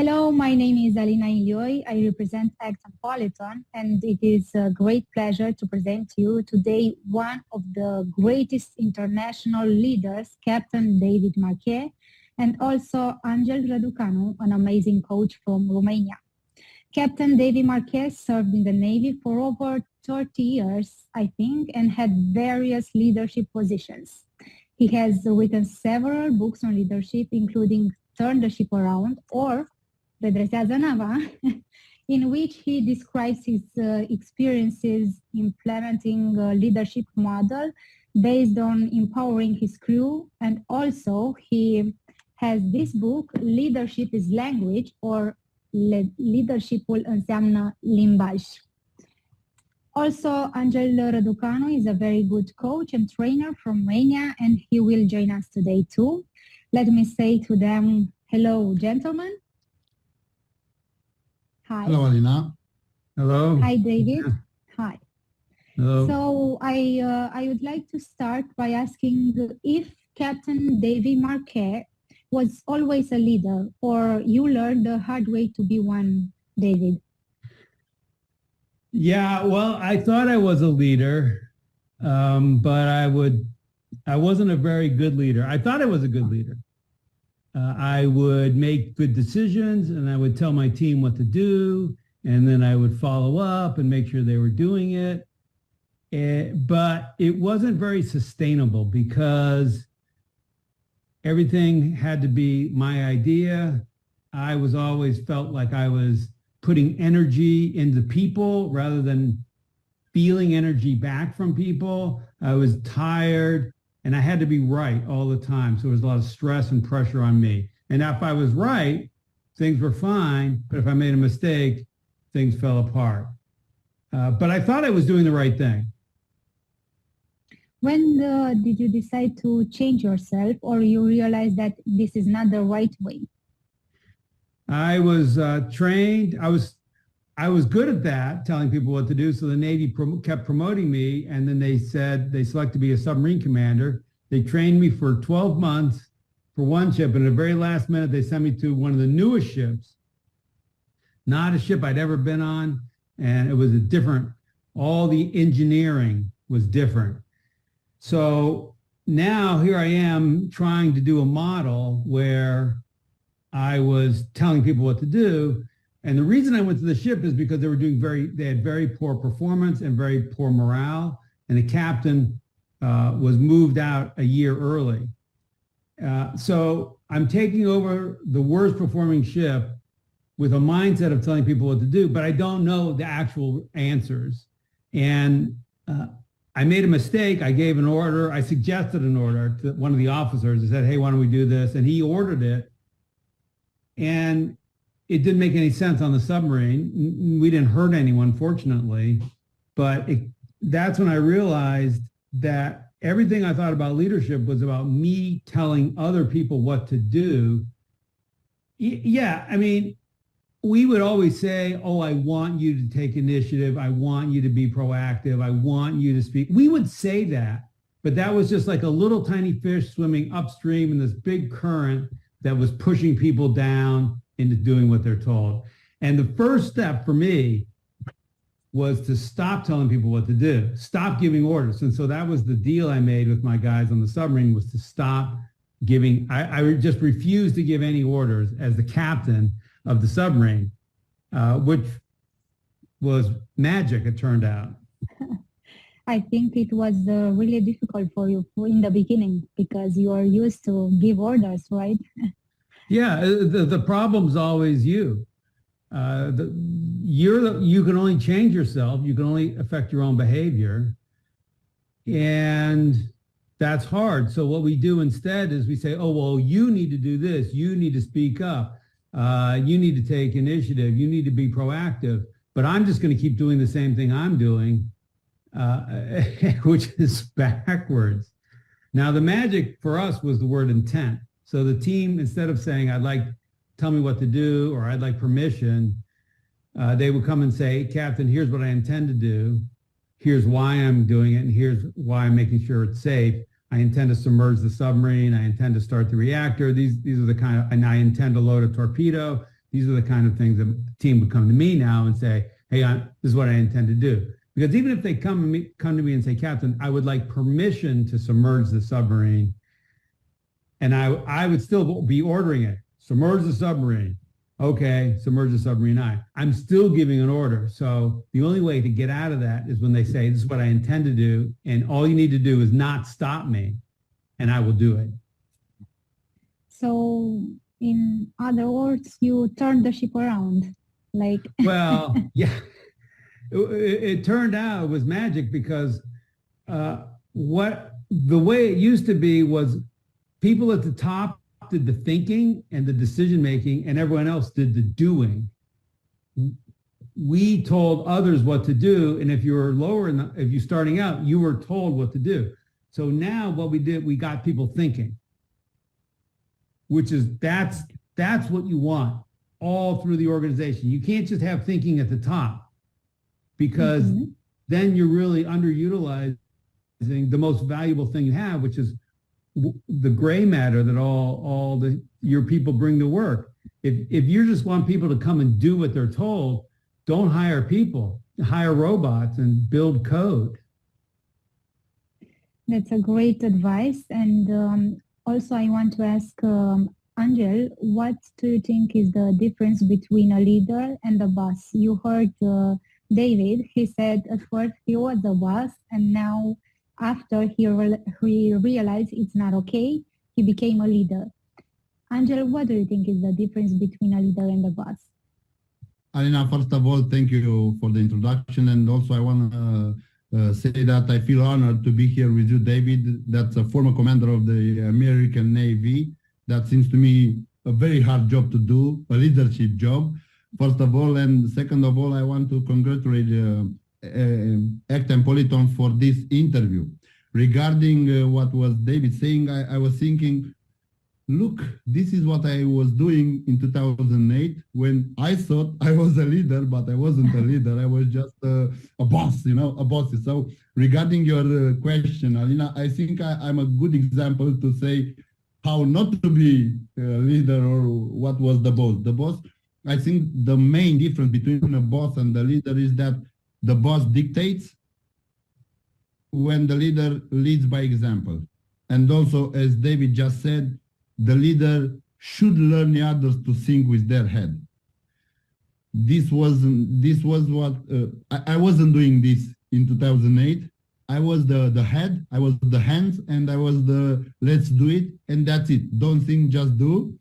Hello, my name is Alina Ilioi. I represent Exampolitan, and it is a great pleasure to present to you today one of the greatest international leaders, Captain David Marquet, and also Angel Raducanu, an amazing coach from Romania. Captain David Marquet served in the Navy for over 30 years, I think, and had various leadership positions. He has written several books on leadership, including Turn the Ship Around or Redresează, nava, in which he describes his experiences implementing a leadership model based on empowering his crew. And also he has this book, Leadership is Language, or Leadershipul înseamnă, limbaj. Also, Angel Raducanu is a very good coach and trainer from Romania, and he will join us today too. Let me say to them, hello, gentlemen. Hi. Hello, Alina. Hello. Hi, David. Yeah. Hi. Hello. So I would like to start by asking if Captain David Marquet was always a leader, or you learned the hard way to be one, David. Yeah, well, I thought I was a leader, but I wasn't a very good leader. I thought I was a good leader. I would make good decisions, and I would tell my team what to do, and then I would follow up and make sure they were doing it. But it wasn't very sustainable because everything had to be my idea. I was always felt like I was putting energy into people rather than feeling energy back from people. I was tired. And I had to be right all the time. So there was a lot of stress and pressure on me. And if I was right, things were fine. But if I made a mistake, things fell apart. But I thought I was doing the right thing. When did you decide to change yourself, or you realized that this is not the right way? I was trained. I was good at that, telling people what to do. So the Navy kept promoting me, and then they said they selected me as submarine commander. They trained me for 12 months for one ship, and at the very last minute, they sent me to one of the newest ships, not a ship I'd ever been on, and it was all the engineering was different. So now here I am trying to do a model where I was telling people what to do. And the reason I went to the ship is because they had very poor performance and very poor morale. And the captain was moved out a year early. So I'm taking over the worst performing ship with a mindset of telling people what to do, but I don't know the actual answers. And I made a mistake. I gave an order. I suggested an order to one of the officers. I said, hey, why don't we do this? And he ordered it. And it didn't make any sense on the submarine. We didn't hurt anyone, fortunately. But that's when I realized that everything I thought about leadership was about me telling other people what to do. Yeah, I mean, we would always say, oh, I want you to take initiative. I want you to be proactive. I want you to speak. We would say that, but that was just like a little tiny fish swimming upstream in this big current that was pushing people down into doing what they're told. And the first step for me was to stop telling people what to do, stop giving orders. And so that was the deal I made with my guys on the submarine, was to stop giving. I just refused to give any orders as the captain of the submarine, which was magic, it turned out. I think it was really difficult for you in the beginning because you are used to give orders, right? Yeah, the problem's always you. You can only change yourself. You can only affect your own behavior. And that's hard. So what we do instead is we say, oh, well, you need to do this. You need to speak up. You need to take initiative. You need to be proactive. But I'm just going to keep doing the same thing I'm doing, which is backwards. Now, the magic for us was the word intent. So the team, instead of saying, tell me what to do, or I'd like permission, they would come and say, Captain, here's what I intend to do. Here's why I'm doing it. And here's why I'm making sure it's safe. I intend to submerge the submarine. I intend to start the reactor. These are the and I intend to load a torpedo. These are the kind of things that the team would come to me now and say, hey, this is what I intend to do. Because even if they come to me and say, Captain, I would like permission to submerge the submarine, and I would still be ordering it. Submerge the submarine. Okay, submerge the submarine. I'm still giving an order. So the only way to get out of that is when they say, this is what I intend to do, and all you need to do is not stop me, and I will do it. So in other words, you turned the ship around. Well, yeah. It turned out it was magic because the way it used to be was people at the top did the thinking and the decision making, and everyone else did the doing. We told others what to do, and if you were if you're starting out, you were told what to do. So now what we did, we got people thinking, which is that's what you want all through the organization. You can't just have thinking at the top, because then you're really underutilizing the most valuable thing you have, which is the gray matter that your people bring to work. If you just want people to come and do what they're told, don't hire people, hire robots and build code. That's a great advice. And also I want to ask Angel, what do you think is the difference between a leader and a boss? You heard David, he said at first he was a boss, and now after he realized it's not okay, he became a leader. Angel, what do you think is the difference between a leader and a boss? Alina, first of all, thank you for the introduction. And also I want to say that I feel honored to be here with you, David. That's a former commander of the American Navy. That seems to me a very hard job to do, a leadership job, first of all. And second of all, I want to congratulate Act and Politon for this interview. Regarding what was David saying, I was thinking, look, this is what I was doing in 2008 when I thought I was a leader, but I wasn't a leader. I was just a boss, a boss. So regarding your question, Alina, I think I'm a good example to say how not to be a leader or what was the boss. The boss, I think the main difference between a boss and the leader is that the boss dictates when the leader leads by example. And also, as David just said, the leader should learn the others to think with their head. This was what, I wasn't doing this in 2008. I was the head, I was the hands, and I was the let's do it, and that's it. Don't think, just do,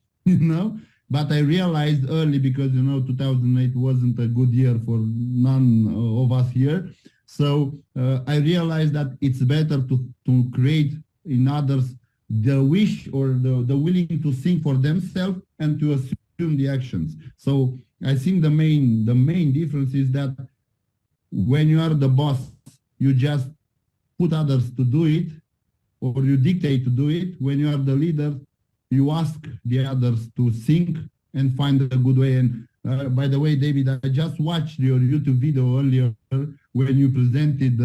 But I realized early, because 2008 wasn't a good year for none of us here. So I realized that it's better to create in others the wish or the willing to think for themselves and to assume the actions. So I think the main difference is that when you are the boss, you just put others to do it, or you dictate to do it. When you are the leader, you ask the others to think and find a good way. And by the way, David, I just watched your YouTube video earlier when you presented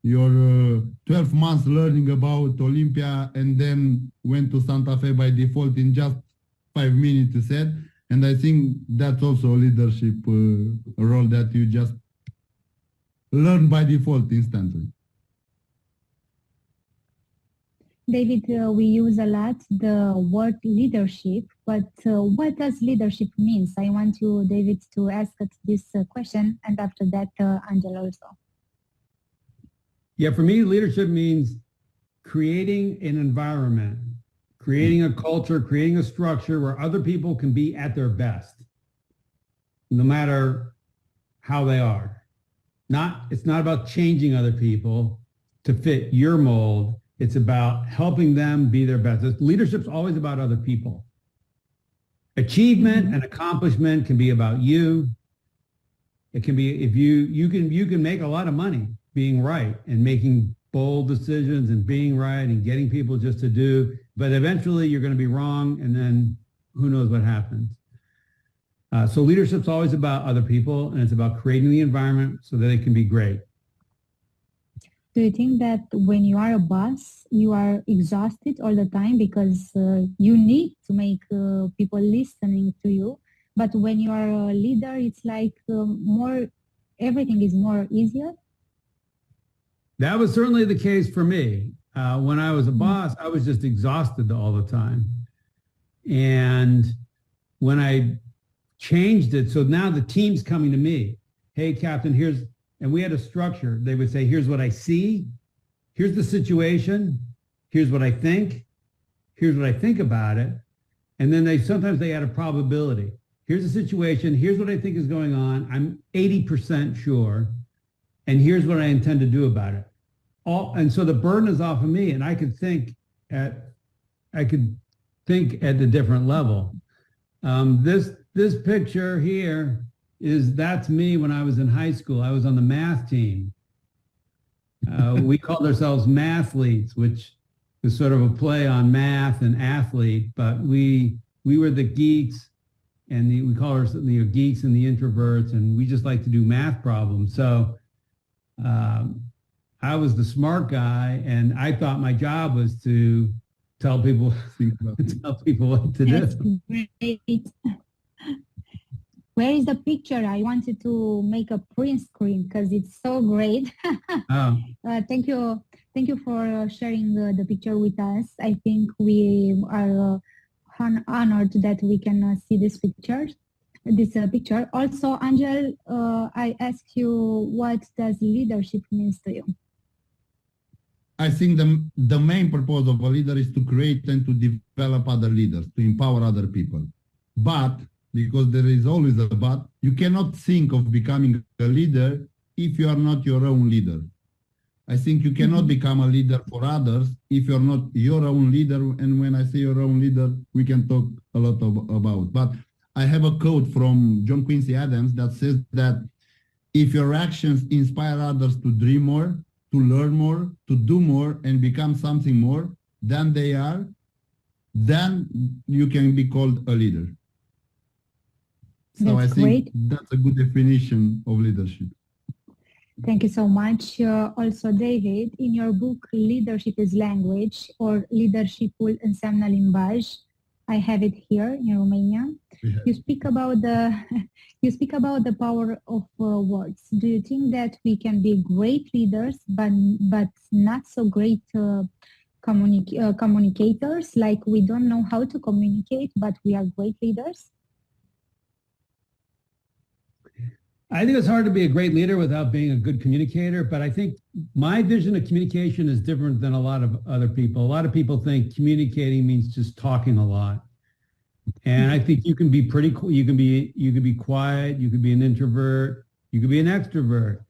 your 12 months learning about Olympia and then went to Santa Fe by default in just 5 minutes, you said. And I think that's also a leadership role that you just learn by default instantly. David, we use a lot the word leadership, but what does leadership mean? I want you, David, to ask us this question, and after that, Angela also. Yeah, for me, leadership means creating an environment, creating a culture, creating a structure where other people can be at their best, no matter how they are. It's not about changing other people to fit your mold. It's about helping them be their best. Leadership's always about other people. Achievement and accomplishment can be about you. It can be, if you can make a lot of money being right and making bold decisions and being right and getting people just to do, but eventually you're going to be wrong, and then who knows what happens. So leadership's always about other people, and it's about creating the environment so that it can be great. Do you think that when you are a boss, you are exhausted all the time because you need to make people listening to you? but when you are a leader, it's like everything is more easier. That was certainly the case for me. When I was a boss, I was just exhausted all the time. And when I changed it, so now the team's coming to me. Hey, Captain, and we had a structure. They would say, here's what I see. Here's the situation. Here's what I think. Here's what I think about it. And then sometimes they had a probability. Here's the situation. Here's what I think is going on. I'm 80% sure. And here's what I intend to do about it. And so the burden is off of me, and I could think at a different level. This picture here that's me when I was in high school. I was on the math team. We called ourselves mathletes, which was sort of a play on math and athlete, but we were the geeks, and we call ourselves the geeks and the introverts, and we just like to do math problems. So I was the smart guy, and I thought my job was to tell people what to That's do. Great. Where is the picture? I wanted to make a print screen because it's so great. Oh. Thank you for sharing the picture with us. I think we are honored that we can see this picture. Also, Angel, I ask you, what does leadership means to you? I think the main purpose of a leader is to create and to develop other leaders, to empower other people. But, because there is always a but, you cannot think of becoming a leader if you are not your own leader. I think you cannot become a leader for others if you're not your own leader. And when I say your own leader, we can talk a lot about. But I have a quote from John Quincy Adams that says that if your actions inspire others to dream more, to learn more, to do more, and become something more than they are, then you can be called a leader. So I think that's a good definition of leadership. Thank you so much. Also, David, in your book, Leadership is Language, or Leadershipul, înseamnă, limbaj, I have it here in Romania. You speak about the power of words. Do you think that we can be great leaders, but not so great communicators? Like we don't know how to communicate, but we are great leaders? I think it's hard to be a great leader without being a good communicator, but I think my vision of communication is different than a lot of other people. A lot of people think communicating means just talking a lot. And I think you can be you can be quiet, you can be an introvert, you can be an extrovert,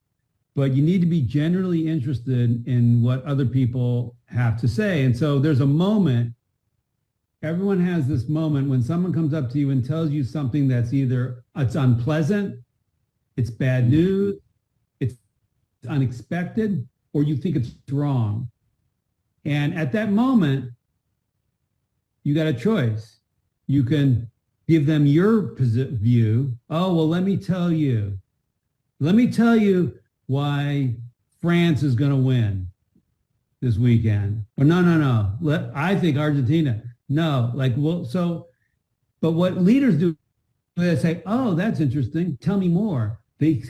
but you need to be generally interested in what other people have to say. And so there's a moment, everyone has this moment when someone comes up to you and tells you something that's either it's unpleasant, it's bad news, it's unexpected, or you think it's wrong. And at that moment, you got a choice. You can give them your view. Oh, well, let me tell you why France is going to win this weekend. Or no. I think Argentina. No, but what leaders do, they say, oh, that's interesting. Tell me more. They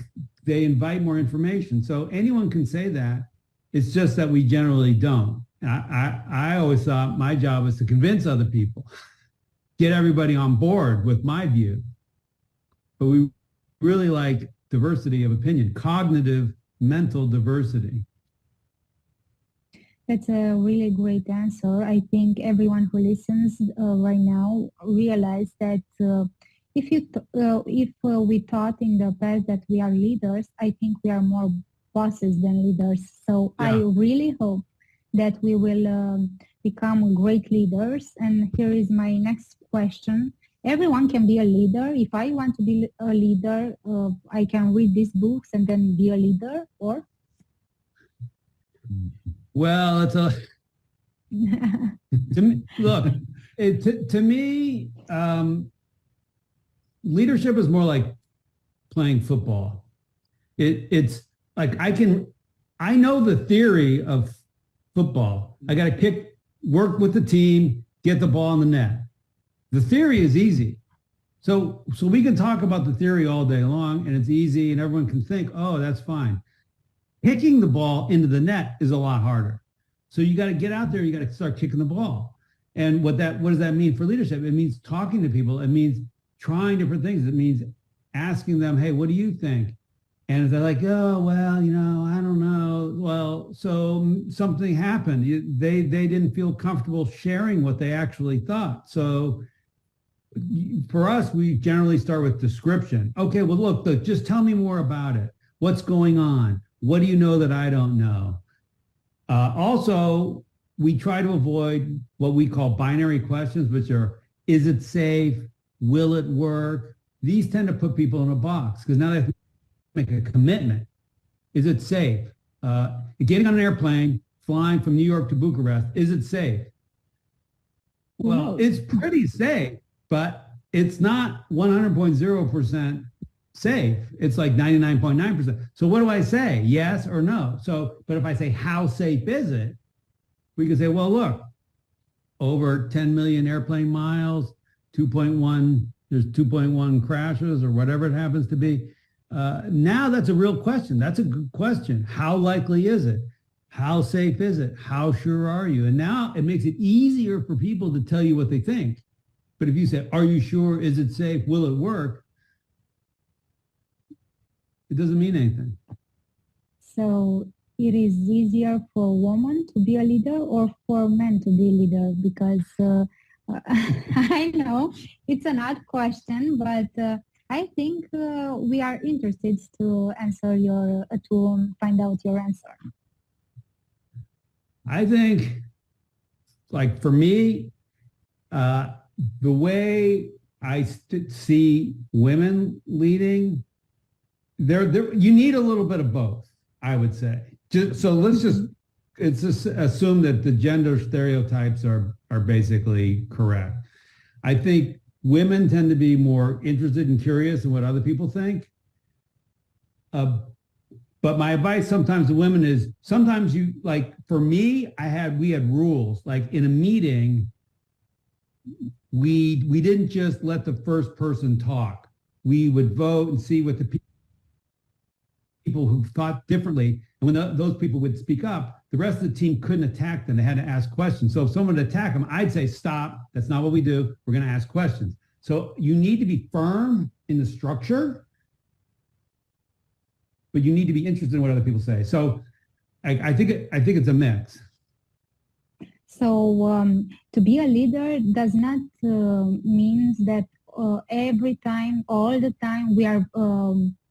invite more information. So anyone can say that. It's just that we generally don't. I always thought my job was to convince other people, get everybody on board with my view. But we really like diversity of opinion, cognitive, mental diversity. That's a really great answer. I think everyone who listens right now realize that if we thought in the past that we are leaders, I think we are more bosses than leaders. So yeah. I really hope that we will become great leaders. And here is my next question. Everyone can be a leader. If I want to be a leader, I can read these books and then be a leader, or? Well, it's a... to me, leadership is more like playing football. It's like I know the theory of football. I got to work with the team, get the ball in the net. The theory is easy. So we can talk about the theory all day long, and it's easy, and everyone can think, oh, that's fine. Kicking the ball into the net is a lot harder. So you got to get out there, you got to start kicking the ball. And what does that mean for leadership? It means talking to people. It means trying different things. It means asking them, hey, what do you think? And if they're like, oh, well, I don't know. Well, so something happened. They didn't feel comfortable sharing what they actually thought. So for us, we generally start with description. Okay, well, look, just tell me more about it. What's going on? What do you know that I don't know? Also, we try to avoid what we call binary questions, which are, is it safe? Will it work? These tend to put people in a box because now they have to make a commitment. Is it safe? Getting on an airplane, flying from New York to Bucharest, is it safe? Well, it's pretty safe, but it's not 100.0% safe. It's like 99.9%. So what do I say? Yes or no? But if I say, how safe is it? We can say, well, look, over 10 million airplane miles, there's 2.1 crashes or whatever it happens to be. Now that's a real question. That's a good question. How likely is it? How safe is it? How sure are you? And now it makes it easier for people to tell you what they think. But if you say, are you sure? Is it safe? Will it work? It doesn't mean anything. So it is easier for a woman to be a leader or for men to be a leader? Because I know it's an odd question, but I think we are interested to find out your answer. I think, like for me, the way I see women leading, you need a little bit of both, I would say. Let's just assume that the gender stereotypes are basically correct. I think women tend to be more interested and curious in what other people think. But my advice sometimes to women is, sometimes for me, we had rules. Like in a meeting, we didn't just let the first person talk. We would vote and see what the people who thought differently, and when those people would speak up, the rest of the team couldn't attack them. They had to ask questions. So if someone would attack them, I'd say, stop, that's not what we do. We're going to ask questions. So you need to be firm in the structure, but you need to be interested in what other people say. So I think it's a mix. So to be a leader does not mean that every time, all the time, we are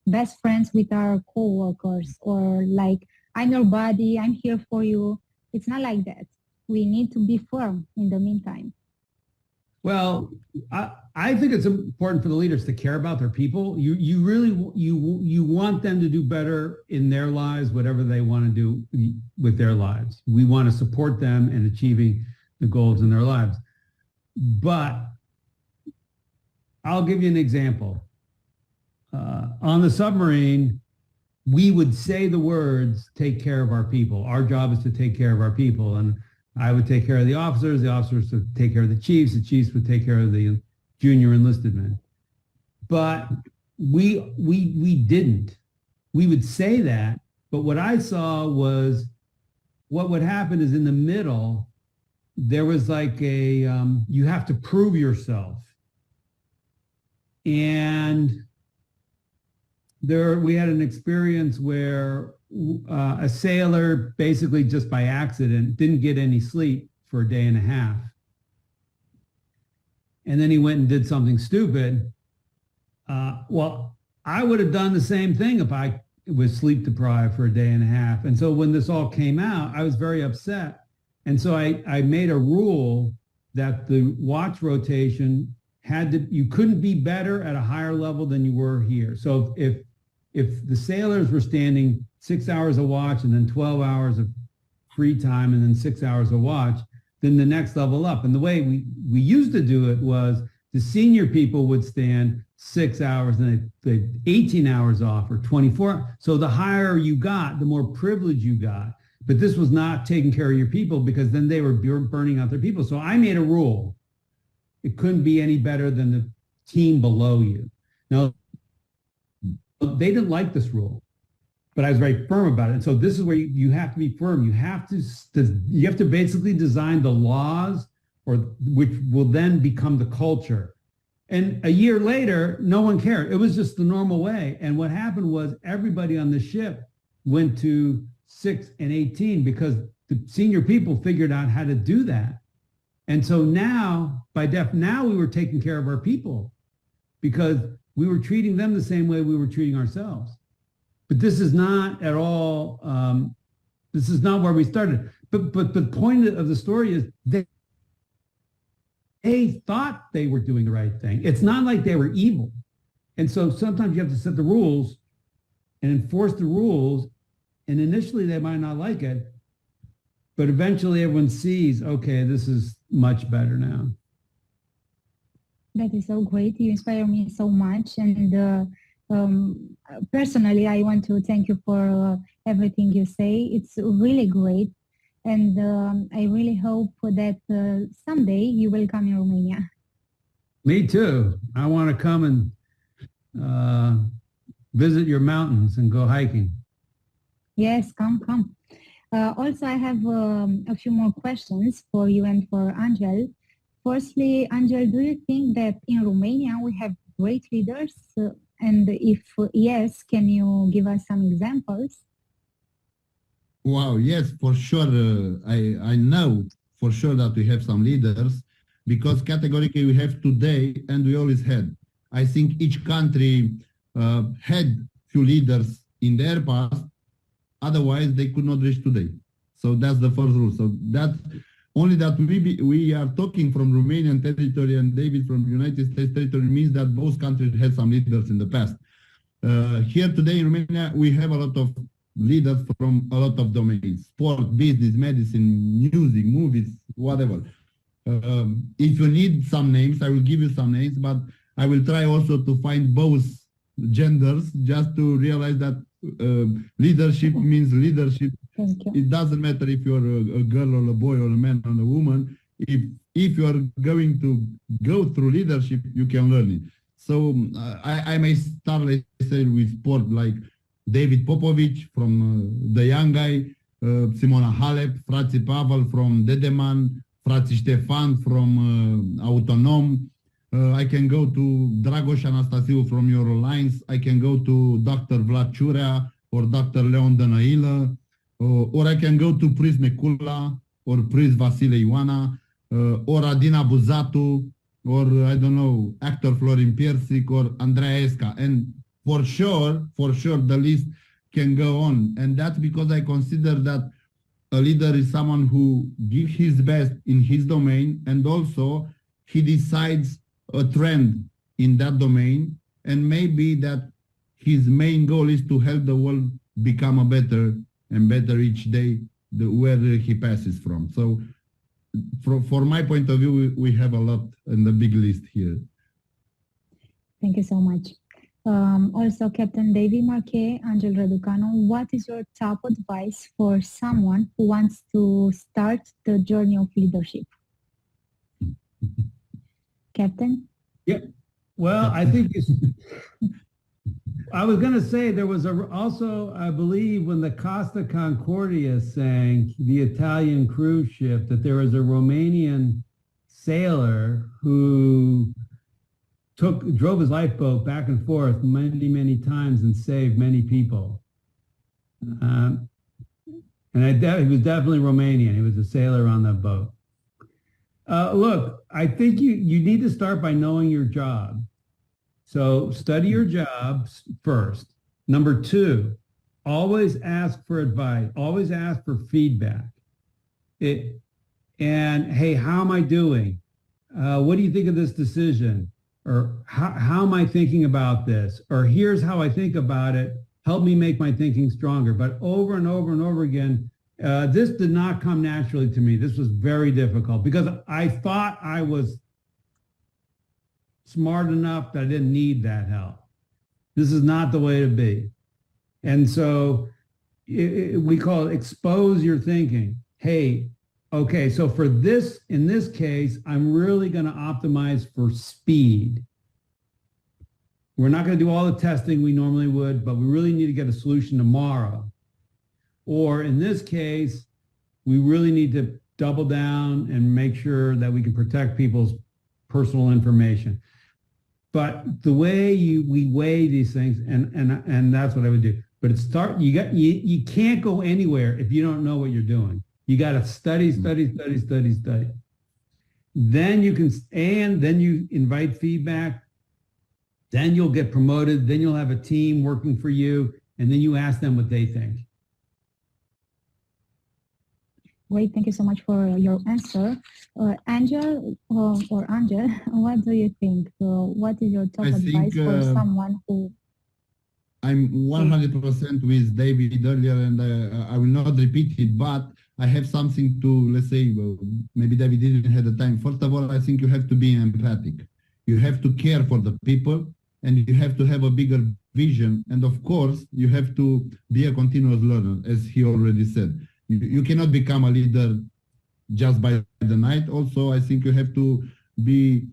best friends with our co-workers, or like, I'm your buddy, I'm here for you. It's not like that. We need to be firm in the meantime. Well, I think it's important for the leaders to care about their people. You really want them to do better in their lives, whatever they want to do with their lives. We want to support them in achieving the goals in their lives. But I'll give you an example. On the submarine, we would say the words, take care of our people. Our job is to take care of our people. And I would take care of the officers would take care of the chiefs would take care of the junior enlisted men. But we didn't. We would say that, but what I saw was what would happen is in the middle, there was like you have to prove yourself. And we had an experience where a sailor basically just by accident didn't get any sleep for a day and a half. And then he went and did something stupid. Well, I would have done the same thing if I was sleep deprived for a day and a half. And so when this all came out, I was very upset. And so I made a rule that the watch rotation you couldn't be better at a higher level than you were here. So if the sailors were standing 6 hours of watch and then 12 hours of free time and then 6 hours of watch, then the next level up. And the way we used to do it was the senior people would stand 6 hours and they 18 hours off or 24. So the higher you got, the more privilege you got. But this was not taking care of your people because then they were burning out their people. So I made a rule. It couldn't be any better than the team below you. Now, they didn't like this rule, but I was very firm about it. And so this is where you have to be firm. You have to basically design the laws which will then become the culture. And a year later, no one cared. It was just the normal way. And what happened was everybody on the ship went to 6 and 18 because the senior people figured out how to do that. And so now, now we were taking care of our people because we were treating them the same way we were treating ourselves. But this is not at all, this is not where we started. But the point of the story is they thought they were doing the right thing. It's not like they were evil. And so sometimes you have to set the rules and enforce the rules. And initially they might not like it, but eventually everyone sees, okay, this is much better now. That is so great. You inspire me so much. And personally, I want to thank you for everything you say. It's really great. And I really hope that someday you will come in Romania. Me too. I want to come and visit your mountains and go hiking. Yes, come. Also, I have a few more questions for you and for Angel. Firstly, Angel, do you think that in Romania we have great leaders? And if yes, can you give us some examples? Wow, yes, for sure. I know for sure that we have some leaders because categorically we have today and we always had. I think each country had few leaders in their past, otherwise they could not reach today. So that's the first rule. So that only that we are talking from Romanian territory and David from United States territory means that both countries had some leaders in the past. Here today in Romania, we have a lot of leaders from a lot of domains: sport, business, medicine, music, movies, whatever. If you need some names, I will give you some names, but I will try also to find both genders just to realize that leadership means leadership. It doesn't matter if you're a girl or a boy or a man or a woman. If you are going to go through leadership, you can learn it. So I may start, let's say, with sport, like David Popovic from the young guy, Simona Halep, Frații Pavel from Dedeman, Frații Ștefan from Autonom. I can go to Dragoș Anastasiu from your lines. I can go to Dr. Vlad Ciurea or Dr. Leon Dănăilă, or I can go to Prince Necula or Prince Vasile Ioana, or Adina Buzatu, or I don't know, actor Florin Piersic or Andreea Esca. And for sure, the list can go on. And that's because I consider that a leader is someone who gives his best in his domain, and also he decides a trend in that domain, and maybe that his main goal is to help the world become a better and better each day where he passes from. So for my point of view, we have a lot in the big list here. Thank you so much. Also, Captain David Marquet, Angel Raducanu, what is your top advice for someone who wants to start the journey of leadership? Captain? Yeah. Well, I think I was going to say there was also, I believe, when the Costa Concordia sank, the Italian cruise ship, that there was a Romanian sailor who drove his lifeboat back and forth many times and saved many people. And he was definitely Romanian. He was a sailor on that boat. Look, I think you need to start by knowing your job. So study your job first. Number 2, always ask for advice. Always ask for feedback. And hey, how am I doing? What do you think of this decision? Or how am I thinking about this? Or here's how I think about it. Help me make my thinking stronger. But over and over and over again, this did not come naturally to me. This was very difficult because I thought I was smart enough that I didn't need that help. This is not the way to be. And so we call it expose your thinking. Hey, okay, so for this, in this case, I'm really going to optimize for speed. we're not going to do all the testing we normally would, but we really need to get a solution tomorrow. Or in this case, we really need to double down and make sure that we can protect people's personal information. But the way we weigh these things, and that's what I would do. But you can't go anywhere if you don't know what you're doing. You got to study. Then you invite feedback. Then you'll get promoted. Then you'll have a team working for you, and then you ask them what they think. Great, thank you so much for your answer. Angel, what do you think? What is your top advice for someone who... I'm 100% with David earlier, and I will not repeat it, but I have something to, let's say, maybe David didn't have the time. First of all, I think you have to be empathic. You have to care for the people, and you have to have a bigger vision. And of course, you have to be a continuous learner, as he already said. You cannot become a leader just by the night. Also, I think you have to be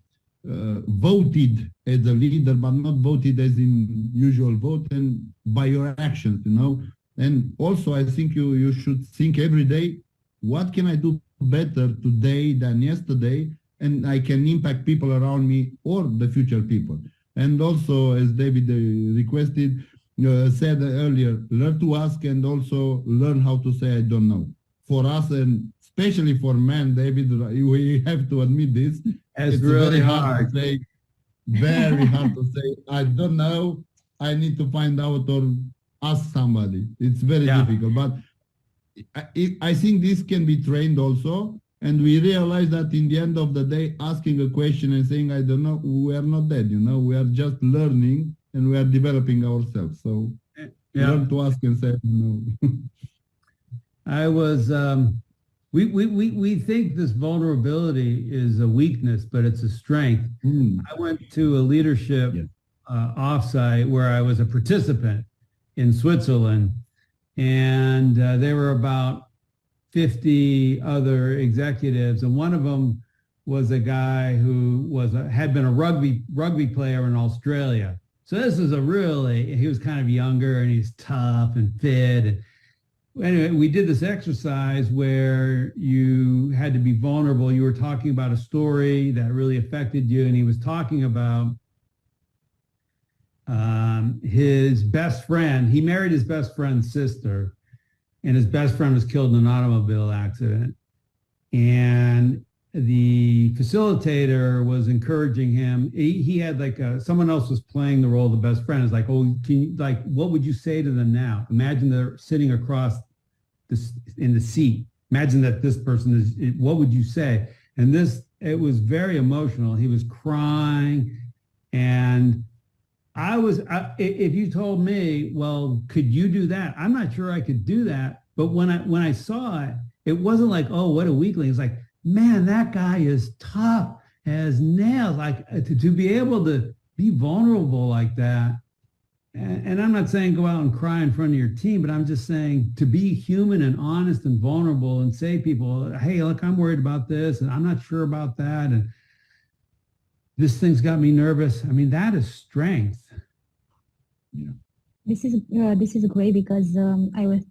voted as a leader, but not voted as in usual vote, and by your actions, you know. And also, I think you should think every day, what can I do better today than yesterday? And I can impact people around me or the future people. And also, as David requested, said earlier, learn to ask and also learn how to say I don't know. For us, and especially for men, David, we have to admit this. It's really very hard to say. Very hard to say, I don't know, I need to find out or ask somebody. It's very difficult. But I think this can be trained also. And we realize that in the end of the day, asking a question and saying, I don't know, we are not dead, you know, we are just learning and we are developing ourselves. So learn to ask and say no. I was, we think this vulnerability is a weakness, but it's a strength. I went to a leadership offsite where I was a participant in Switzerland, and there were about 50 other executives, and one of them was a guy who had been a rugby player in Australia. So this is he was kind of younger and he's tough and fit. And anyway, we did this exercise where you had to be vulnerable. You were talking about a story that really affected you, and he was talking about his best friend. He married his best friend's sister, and his best friend was killed in an automobile accident. And the facilitator was encouraging him. He had someone else was playing the role of the best friend. It's like, oh, what would you say to them now? Imagine they're sitting across in the seat. Imagine that this person is, what would you say? And it was very emotional. He was crying. And if you told me, well, could you do that? I'm not sure I could do that. But when I saw it, it wasn't like, oh, what a weakling. It's like, man, that guy is tough as nails. Like to be able to be vulnerable like that. And I'm not saying go out and cry in front of your team, but I'm just saying to be human and honest and vulnerable and say to people, hey, look, I'm worried about this and I'm not sure about that. And this thing's got me nervous. I mean, that is strength. Yeah. This is great because I was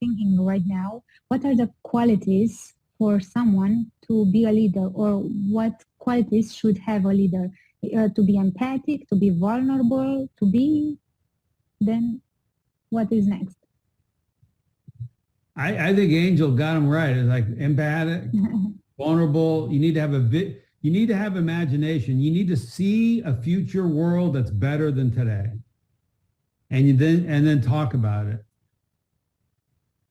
thinking right now, what are the qualities for someone to be a leader, or what qualities should have a leader? To be empathic, to be vulnerable, then what is next? I think Angel got him right. It's like empathic, vulnerable. You need to have imagination. You need to see a future world that's better than today. And then talk about it.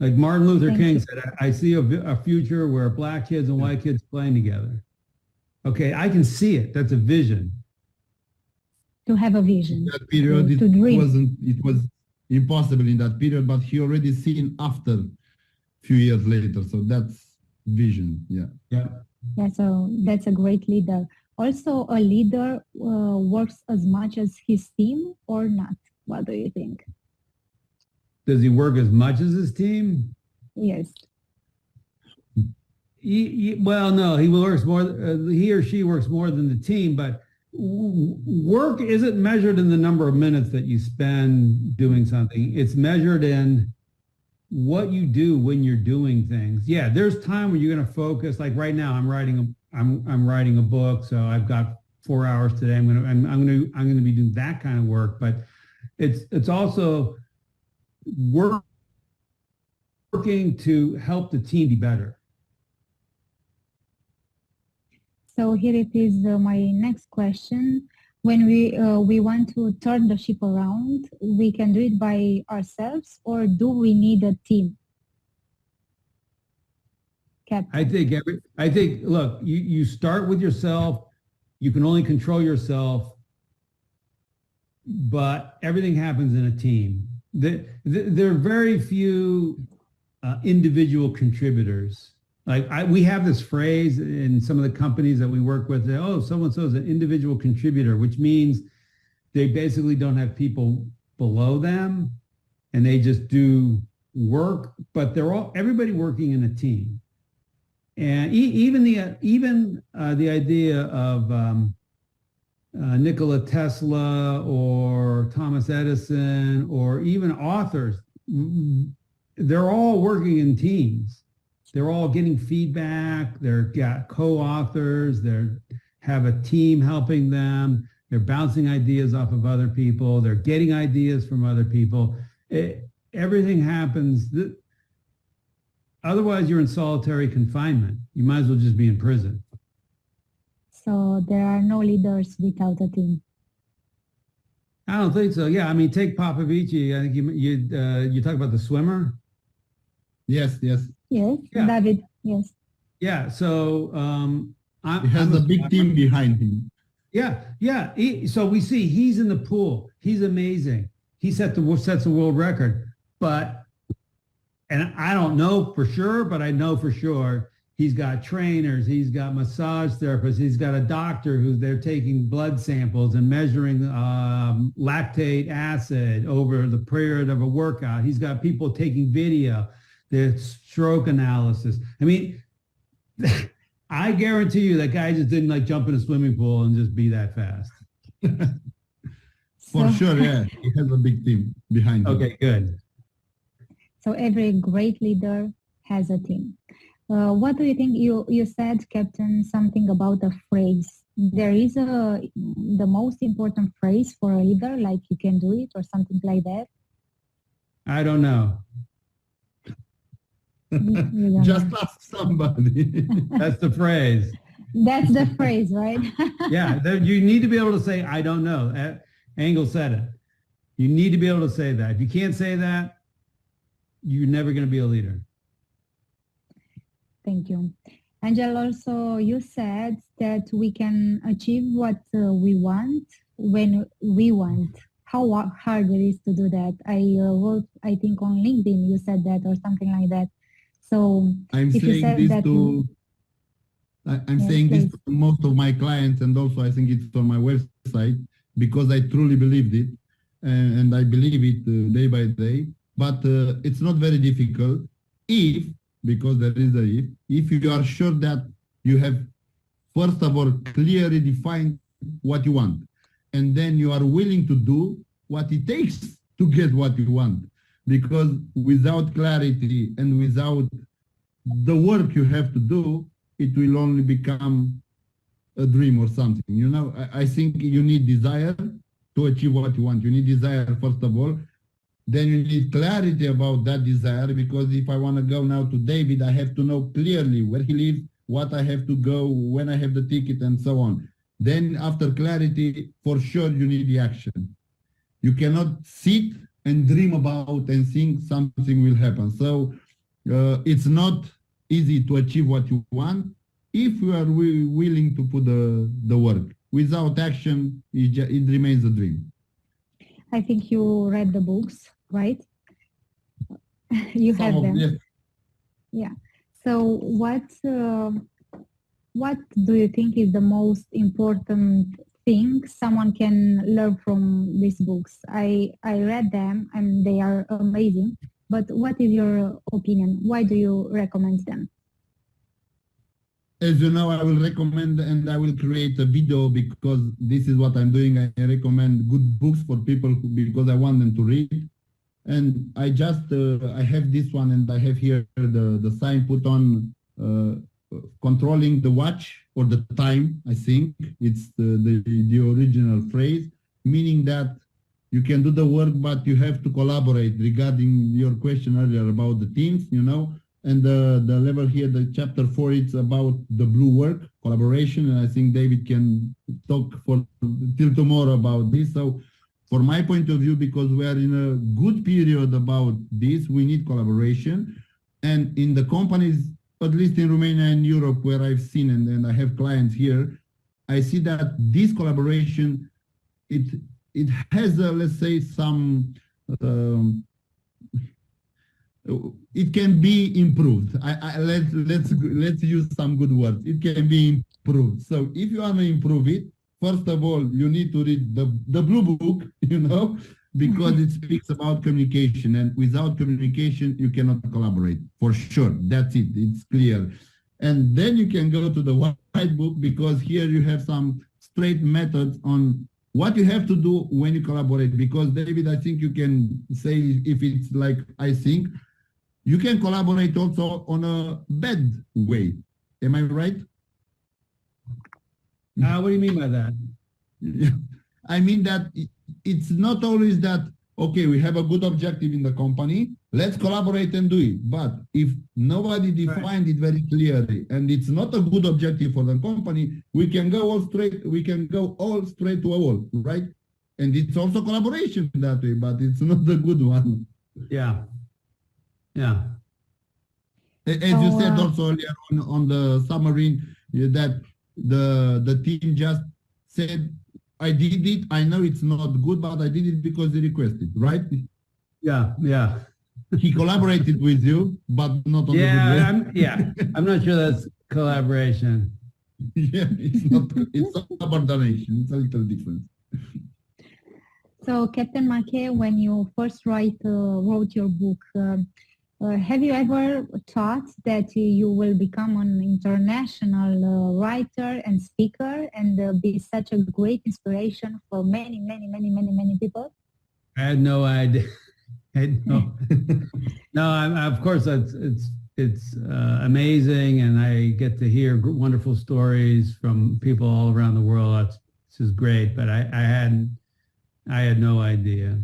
Like Martin Luther King said, I see a future where black kids and white kids playing together. Okay, I can see it. That's a vision. To have a vision. That period, to dream. It was impossible in that period, but he already seen after a few years later. So that's vision. Yeah. So that's a great leader. Also, a leader works as much as his team or not? What do you think? Does he work as much as his team? Yes. Well, no, he works more. He or she works more than the team, but work isn't measured in the number of minutes that you spend doing something. It's measured in what you do when you're doing things. Yeah, there's time when you're going to focus. Like right now, I'm writing a book, so I've got 4 hours today. I'm going to be doing that kind of work. But it's also working to help the team be better. So here it is, my next question. When we want to turn the ship around, we can do it by ourselves, or do we need a team? Captain. I think, look, you start with yourself. You can only control yourself, but everything happens in a team. There are very few individual contributors. Like we have this phrase in some of the companies that we work with, oh, so-and-so is an individual contributor, which means they basically don't have people below them and they just do work, but everybody working in a team. And even the idea of Nikola Tesla or Thomas Edison or even authors, they're all working in teams. They're all getting feedback. They've got co-authors. They have a team helping them. They're bouncing ideas off of other people. They're getting ideas from other people. Everything happens. Otherwise, you're in solitary confinement. You might as well just be in prison. So there are no leaders without a team. I don't think so. Yeah, I mean, take Popovici. I think you talk about the swimmer. Yes. Yes, yeah. David, yes. Yeah, so he has a big team behind him. Yeah. So we see he's in the pool. He's amazing. He sets the world record. And I don't know for sure, but I know for sure he's got trainers, he's got massage therapists, he's got a doctor who's there taking blood samples and measuring lactate acid over the period of a workout. He's got people taking video. There's stroke analysis. I mean, I guarantee you that guy just didn't like jump in a swimming pool and just be that fast. For sure, yeah. He has a big team behind him. Okay, good. So every great leader has a team. What do you think? You said, Captain, something about a phrase. There is the most important phrase for a leader, like you can do it or something like that? I don't know. Just ask somebody. That's the phrase. That's the phrase, right? Yeah, you need to be able to say, I don't know. Engel said it. You need to be able to say that. If you can't say that, you're never going to be a leader. Thank you. Angel, also you said that we can achieve what we want when we want. How hard it is to do that? I wrote, I think on LinkedIn, you said that or something like that. So I'm saying this to most of my clients, and also I think it's on my website, because I truly believed it, and I believe it day by day. But it's not very difficult because there is a if you are sure that you have, first of all, clearly defined what you want, and then you are willing to do what it takes to get what you want. Because without clarity and without the work you have to do, it will only become a dream or something. You know, I think you need desire to achieve what you want. You need desire, first of all. Then you need clarity about that desire, because if I want to go now to David, I have to know clearly where he lives, what I have to go, when I have the ticket, and so on. Then after clarity, for sure you need the action. You cannot sit and dream about and think something will happen. So it's not easy to achieve what you want if you are willing to put the work. Without action, it remains a dream. I think you read the books, right? You have them. Yes. Yeah. So what do you think is the most important thing someone can learn from these books? I read them and they are amazing, but what is your opinion? Why do you recommend them? as you know, I will recommend and I will create a video because this is what I'm doing. I recommend good books for people because I want them to read. And I just, I have this one and I have here the sign put on controlling the watch or the time, I think. It's the original phrase, meaning that you can do the work, but you have to collaborate regarding your question earlier about the teams, you know. And the level here, the chapter 4, it's about the blue work, collaboration. And I think David can talk for till tomorrow about this. So for my point of view, because we are in a good period about this, we need collaboration. And in the companies, at least in Romania and Europe, where I've seen, and I have clients here, I see that this collaboration, it has, let's say, some, it can be improved. Let's use some good words. It can be improved. So if you want to improve it, first of all, you need to read the blue book, you know, because it speaks about communication. And without communication, you cannot collaborate, for sure. That's it. It's clear. And then you can go to the white book, because here you have some straight methods on what you have to do when you collaborate. Because, David, I think you can say, if it's like I think, you can collaborate also on a bad way. Am I right? What do you mean by that? I mean that it's not always that, okay, we have a good objective in the company, let's collaborate and do it. But if nobody defined it very clearly and it's not a good objective for the company, we can go all straight to a wall, right? And it's also collaboration that way, but it's not a good one. Yeah. Yeah. As you said also earlier on the submarine, that the team just said, I did it, I know it's not good, but I did it because they requested, right? Yeah, yeah. He collaborated with you, but not on the good way. I'm not sure that's collaboration. Yeah, it's not, it's subordination, it's a little different. So, Captain Marquet, when you first wrote your book, have you ever thought that you will become an international writer and speaker and be such a great inspiration for many people? I had no idea. No, of course, it's amazing, and I get to hear wonderful stories from people all around the world. This is great, but I had no idea.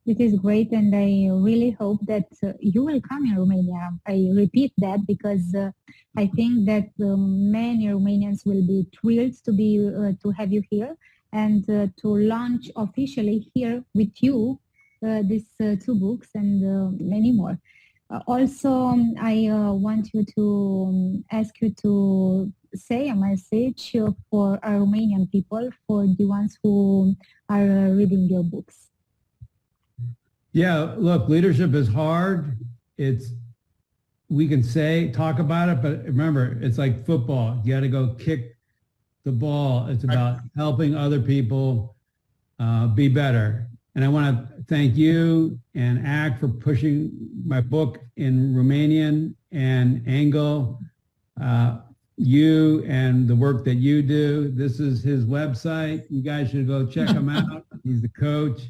It is great, and I really hope that you will come in Romania. I repeat that because I think that many Romanians will be thrilled to have you here and to launch officially here with you these 2 books and many more. Also, I want you to ask you to say a message for our Romanian people, for the ones who are reading your books. Yeah, look, leadership is hard. We can talk about it, but remember, it's like football. You got to go kick the ball. It's about helping other people be better. And I want to thank you and ACT for pushing my book in Romanian and Angle. You and the work that you do. This is his website. You guys should go check him out. He's the coach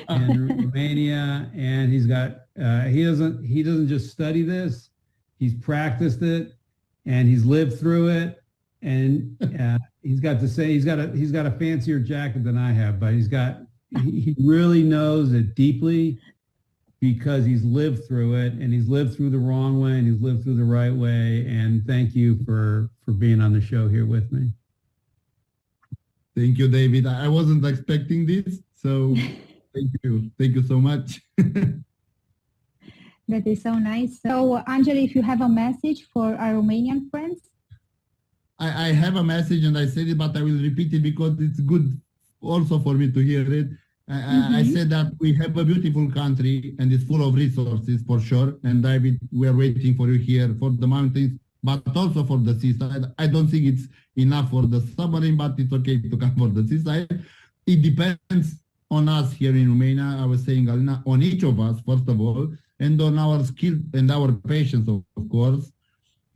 in Romania, and he's got he doesn't just study this, he's practiced it, and he's lived through it, and he's got a fancier jacket than I have, but he really knows it deeply because he's lived through it, and he's lived through the wrong way and he's lived through the right way. And thank you for being on the show here with me. Thank you, David. I wasn't expecting this, so thank you so much. That is so nice. So, Angela, if you have a message for our Romanian friends? I have a message, and I said it, but I will repeat it because it's good also for me to hear it. I said that we have a beautiful country and it's full of resources for sure. And David, we are waiting for you here for the mountains, but also for the seaside. I don't think it's enough for the submarine, but it's okay to come for the seaside. It depends on us here in Romania. I was saying, Alina, on each of us, first of all, and on our skill and our patience, of course.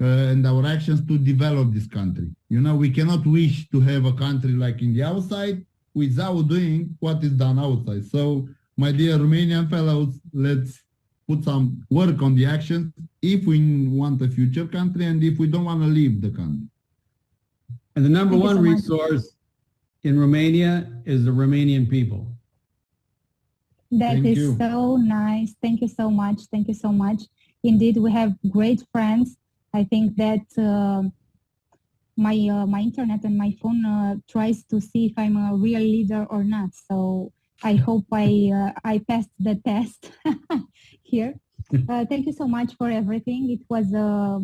and our actions to develop this country. You know, we cannot wish to have a country like in the outside without doing what is done outside. So, my dear Romanian fellows, let's put some work on the actions if we want a future country and if we don't want to leave the country. And the number Thank you one so much. resource in Romania is the Romanian people. That Thank is you. so nice. Thank you so much. Thank you so much. Indeed, we have great friends. I think that my internet and my phone tries to see if I'm a real leader or not. So I hope I passed the test here. Thank you so much for everything. It was a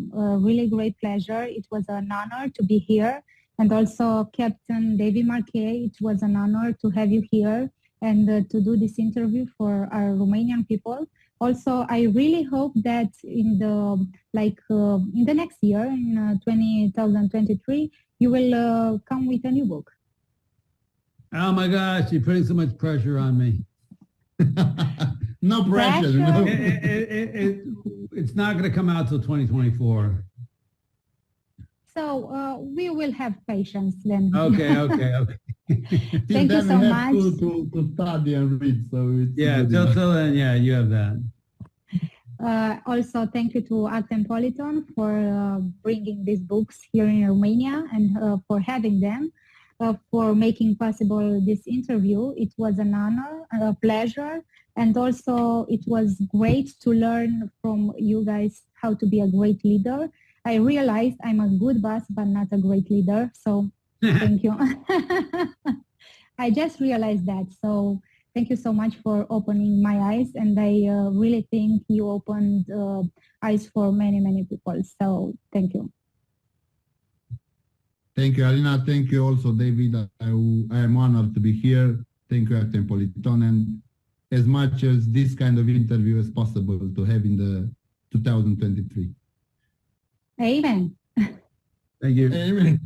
really great pleasure. It was an honor to be here. And also Captain David Marquet, it was an honor to have you here and to do this interview for our Romanian people. Also, I really hope that in the next year, in 2023, you will come with a new book. Oh my gosh, you're putting so much pressure on me. No pressure. Pressure? No. It's not going to come out till 2024. So we will have patience then. Okay. Thank you so we much. have to study and read. So it's Yeah, good till enough. then, yeah, you have that. Also, thank you to Academia Navală for bringing these books here in Romania and for having them, for making possible this interview. It was an honor, a pleasure, and also it was great to learn from you guys how to be a great leader. I realized I'm a good boss, but not a great leader. So thank you. I just realized that. So thank you so much for opening my eyes. And I really think you opened eyes for many, many people. So thank you. Thank you, Alina. Thank you also, David. I am honored to be here. Thank you, Academia Navală, and as much as this kind of interview as possible to have in the 2023. Amen. Thank you. Amen.